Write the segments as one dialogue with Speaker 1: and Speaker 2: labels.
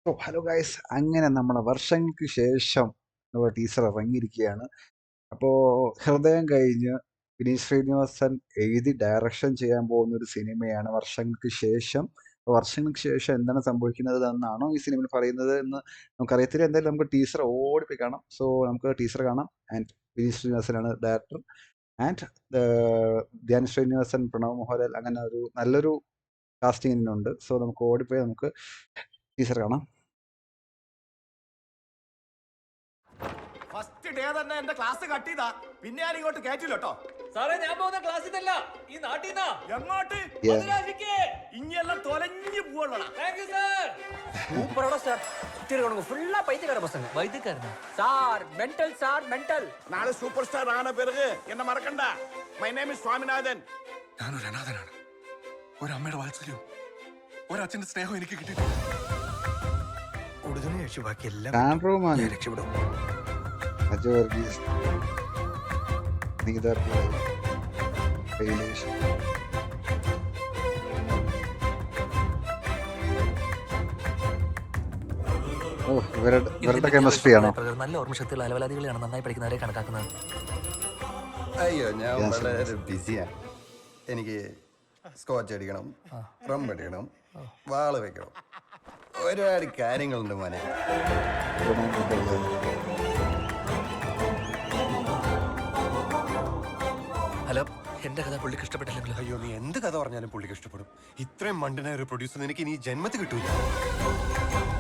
Speaker 1: ഓ hello guys, അങ്ങനെ നമ്മളെ വർഷങ്ങൾക്ക് ശേഷം നമ്മുടെ ടീച്ചർ ഇറങ്ങിയിരിക്കുകയാണ്. അപ്പോൾ ഹൃദയം കഴിഞ്ഞ് വിനീത് ശ്രീനിവാസൻ എഴുതി ഡയറക്ഷൻ ചെയ്യാൻ പോകുന്ന ഒരു സിനിമയാണ് വർഷങ്ങൾക്ക് ശേഷം. അപ്പോൾ വർഷങ്ങൾക്ക് ശേഷം എന്താണ് സംഭവിക്കുന്നത് എന്നാണോ ഈ സിനിമയിൽ പറയുന്നത് എന്ന് നമുക്കറിയത്തില്ല. എന്തായാലും നമുക്ക് ടീച്ചർ ഓടിപ്പോയി കാണാം. സോ നമുക്ക് ടീച്ചർ കാണാം. ആൻഡ് വിനീത് ശ്രീനിവാസനാണ് ഡയറക്ടർ. ആൻഡ് ധ്യാൻ ശ്രീനിവാസൻ, പ്രണവ് മോഹൻലാൽ, അങ്ങനെ ഒരു നല്ലൊരു കാസ്റ്റിംഗ് ഉണ്ട്. സോ നമുക്ക് ഓടിപ്പോയി നമുക്ക് ടീച്ചർ കാണാം.
Speaker 2: ഫസ്റ്റ് ഡേ തന്നെ എന്റെ ക്ലാസ് കട്ട് ചെയ്താ പിന്നെ ഞാൻ ഇങ്ങോട്ട് കയറ്റില്ല കേട്ടോ.
Speaker 3: സാറേ ഞാൻ പോകുന്ന ക്ലാസ്സിൽ ഈ നാട്ടിൽ നിന്നാ.
Speaker 2: എങ്ങോട്ട്? ഇനിയെല്ലാം തൊലഞ്ഞു പോവുള്ളടാ.
Speaker 3: Thank you sir.
Speaker 4: சூப்பரோட சார் சுத்தி இருக்கவங்க ஃபுல்லா பைத்தியக்கார பசங்க.
Speaker 3: വൈദ്യക്കാരനാ
Speaker 4: சார் மென்டல்
Speaker 2: നാളെ സൂപ്പർ സ്റ്റാർ ആന പിറகு എന്നെ മറക്കണ്ട. മൈ നെയിം ഇസ് സ്വാമിനാഥൻ.
Speaker 5: ഞാനൊരു അനാഥനാണ്. ഒരമ്മയുടെ വാത്സല്യവും ഒരച്ഛന്റെ സ്നേഹവും എനിക്ക് കിട്ടിയിട്ടുണ്ട്.
Speaker 4: കൂടുതലും രക്ഷ ബാക്കി എല്ലാം
Speaker 1: കാൺറോമാൻ,
Speaker 4: ഞാൻ രക്ഷപ്പെടും.
Speaker 1: അജു വർഗീസ്, നീത പിള്ളൈ, ശൈലേഷ്. ഓ, ഇവരുടെ കെമിസ്ട്രി ആണോ?
Speaker 3: നല്ല ഓർമ്മശക്തിയുള്ള അലവലാദികളെയാണ് നന്നായി പഠിക്കുന്നവരെ കണക്കാക്കുന്നത്.
Speaker 6: അയ്യോ, ഞാൻ
Speaker 1: Yes,
Speaker 6: വളരെ ബിസിയാണ്. എനിക്ക് സ്കോച്ച് അടിക്കണം, റം അടിക്കണം, വാള് വെക്കണം, ഒരുപാട് കാര്യങ്ങളുണ്ട് മോനെ.
Speaker 3: ഹലോ, എന്റെ കഥ പുള്ളിക്ക് ഇഷ്ടപ്പെട്ടില്ലെങ്കിലോ?
Speaker 6: അയ്യോ, നീ എന്ത് കഥ പറഞ്ഞാലും പുള്ളിക്ക് ഇഷ്ടപ്പെടും. ഇത്രയും മണ്ടനായ ഒരു പ്രൊഡ്യൂസർ എനിക്ക് ഇനി ജന്മത്തിൽ കിട്ടൂല.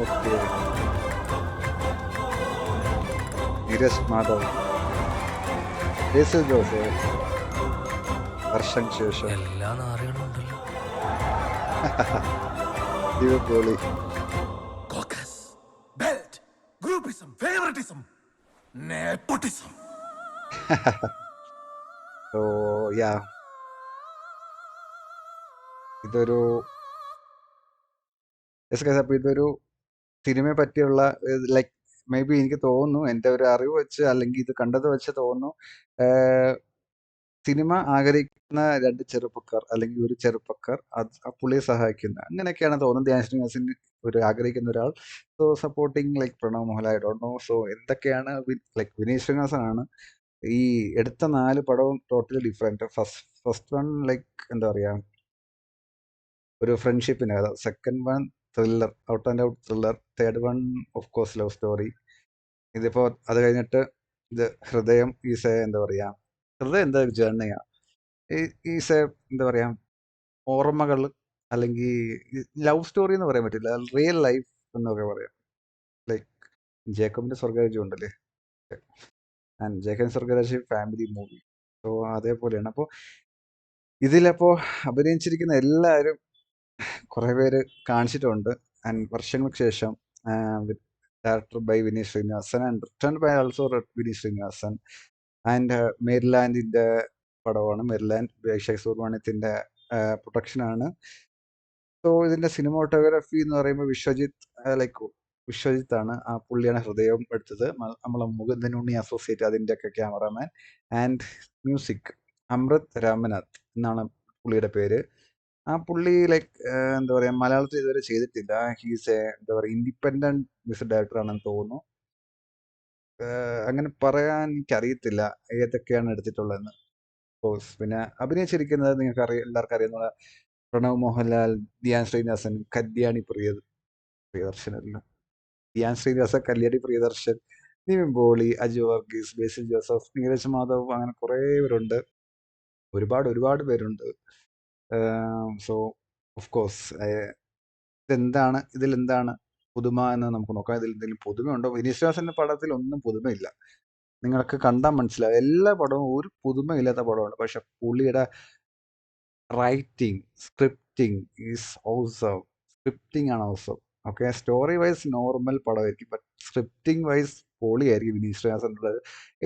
Speaker 1: ഓക്കെ, നീരജ് മാധവ്, ബേസിൽ ജോസഫ്, വർഷം ശേഷം,
Speaker 3: എല്ലാ നാറുകളുണ്ടല്ലോ.
Speaker 1: ദിവ്യപോളി.
Speaker 5: Caucus, belt, groupism, favouritism, nepotism.
Speaker 1: So yeah, ഇതൊരു അപ്പോൾ ഇതൊരു സിനിമയെ പറ്റിയുള്ള ലൈക്ക് മേ ബി എനിക്ക് തോന്നുന്നു, എൻ്റെ ഒരു അറിവ് വെച്ച് അല്ലെങ്കിൽ ഇത് കണ്ടത് വെച്ച് തോന്നുന്നു, സിനിമ ആഗ്രഹിക്കുന്ന രണ്ട് ചെറുപ്പക്കാർ അല്ലെങ്കിൽ ഒരു ചെറുപ്പക്കാർ അത് ആ പുള്ളിയെ സഹായിക്കുന്ന അങ്ങനെയൊക്കെയാണ് തോന്നുന്നത്. ധ്യാൻ ശ്രീനിവാസൻ ഒരു ആഗ്രഹിക്കുന്ന ഒരാൾ, so supporting like Pranav Mohanlal, I don't know. So എന്തൊക്കെയാണ് ലൈക്ക് വിനീത് ശ്രീനിവാസനാണ് ഈ എടുത്ത 4 പടവും totally different. First one like എന്താ പറയുക, ഒരു ഫ്രണ്ട്ഷിപ്പിൻ്റെ കഥ. Second one thriller, out and out thriller. Third one of course love story. ഇതിപ്പോൾ അത് കഴിഞ്ഞിട്ട് ഇത് ഹൃദയം ഈസ് എ എന്താ പറയുക, ഹൃദയം എന്താ ജേർണിയാണ്. ഈസ് എ എന്താ പറയുക, ഓർമ്മകൾ അല്ലെങ്കിൽ ലവ് സ്റ്റോറി എന്ന് പറയാൻ പറ്റില്ല, റിയൽ ലൈഫ് എന്നൊക്കെ പറയാം. ലൈക്ക് ജേക്കബിൻ്റെ സ്വർഗരാജ്യം ഉണ്ടല്ലേ, ആൻഡ് ജേക്കബ് സ്വർഗരാജ്യം ഫാമിലി മൂവി. സോ അതേപോലെയാണ്. അപ്പോൾ ഇതിലപ്പോൾ അഭിനയിച്ചിരിക്കുന്ന എല്ലാവരും കുറേ പേര് കാണിച്ചിട്ടുണ്ട്. ആൻഡ് വർഷങ്ങൾക്ക് ശേഷം director by Vineeth Sreenivasan and return by also Vineeth Sreenivasan. And മേരിലാൻഡിൻ്റെ പടമാണ്. മേരിലാൻഡ് അഭിഷേക് സുബ്രഹ്മണ്യത്തിൻ്റെ പ്രൊഡക്ഷനാണ്. സോ ഇതിൻ്റെ സിനിമാറ്റോഗ്രാഫി എന്ന് പറയുമ്പോൾ വിശ്വജിത്ത് വിശ്വജിത്താണ്. ആ പുള്ളിയാണ് ഹൃദയം എടുത്തത്. നമ്മളെ മുകുന്ദനുണ്ണി അസോസിയേറ്റ് അതിൻ്റെയൊക്കെ cameraman. And music Amrit Ramnath എന്നാണ് പുള്ളിയുടെ പേര്. ആ പുള്ളി ലൈക്ക് എന്താ പറയുക, മലയാളത്തിൽ ഇതുവരെ ചെയ്തിട്ടില്ല. ഹീസ് എ എന്താ പറയുക, ഇൻഡിപെൻഡൻറ്റ് മ്യൂസിക് ഡയറക്ടർ ആണെന്ന് തോന്നുന്നു. അങ്ങനെ പറയാൻ എനിക്കറിയത്തില്ല ഏതൊക്കെയാണ് എടുത്തിട്ടുള്ളതെന്ന്. കോഴ്സ് പിന്നെ അഭിനയിച്ചിരിക്കുന്നത് നിങ്ങൾക്ക് എല്ലാവർക്കും അറിയുന്ന പ്രണവ് മോഹൻലാൽ, ധ്യാൻ ശ്രീനിവാസൻ, കല്യാണി പ്രിയദർശനല്ല, ധ്യാൻ ശ്രീനിവാസൻ, കല്യാണി പ്രിയദർശൻ, നിവിൻ പോളി, അജു വർഗീസ്, ബേസിൽ ജോസഫ്, നീരജ് മാധവ്, അങ്ങനെ കുറേ പേരുണ്ട്. ഒരുപാട് പേരുണ്ട്. സോ ഓഫ് കോഴ്സ് ഇതിലെന്താണ് പുതുമ എന്ന് നമുക്ക് നോക്കാം. ഇതിൽ എന്തെങ്കിലും പുതുമയുണ്ടോ? വിനീത് ശ്രീനിവാസന്റെ പടത്തിൽ ഒന്നും പുതുമയില്ല. നിങ്ങൾക്ക് കണ്ടാൽ മനസ്സിലാവും. എല്ലാ പടവും ഒരു പുതുമയില്ലാത്ത പടമാണ്. പക്ഷെ പുള്ളിയുടെ writing, scripting is awesome. Scripting ആണ് awesome. Okay, story wise normal പടമായിരിക്കും, ബട്ട് സ്ക്രിപ്റ്റിംഗ് വൈസ് പൊളിയായിരിക്കും വിനീത് ശ്രീനിവാസൻ്റെ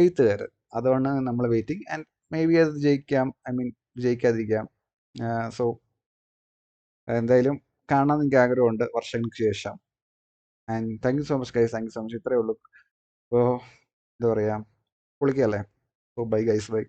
Speaker 1: എഴുത്തുകാരൻ. അതുകൊണ്ട് നമ്മൾ വെയിറ്റിംഗ്. ആൻഡ് മേ ബി അത് വിജയിക്കാതിരിക്കാം. സോ എന്തായാലും കാണാൻ എനിക്ക് ആഗ്രഹമുണ്ട് വർഷങ്ങൾക്ക് ശേഷം. And thank you so much guys, thank you so much. ഇത്രയേ ഉള്ളൂ. അപ്പോൾ എന്താ പറയുക, പൊളിക്കല്ലേ. So bye guys, by.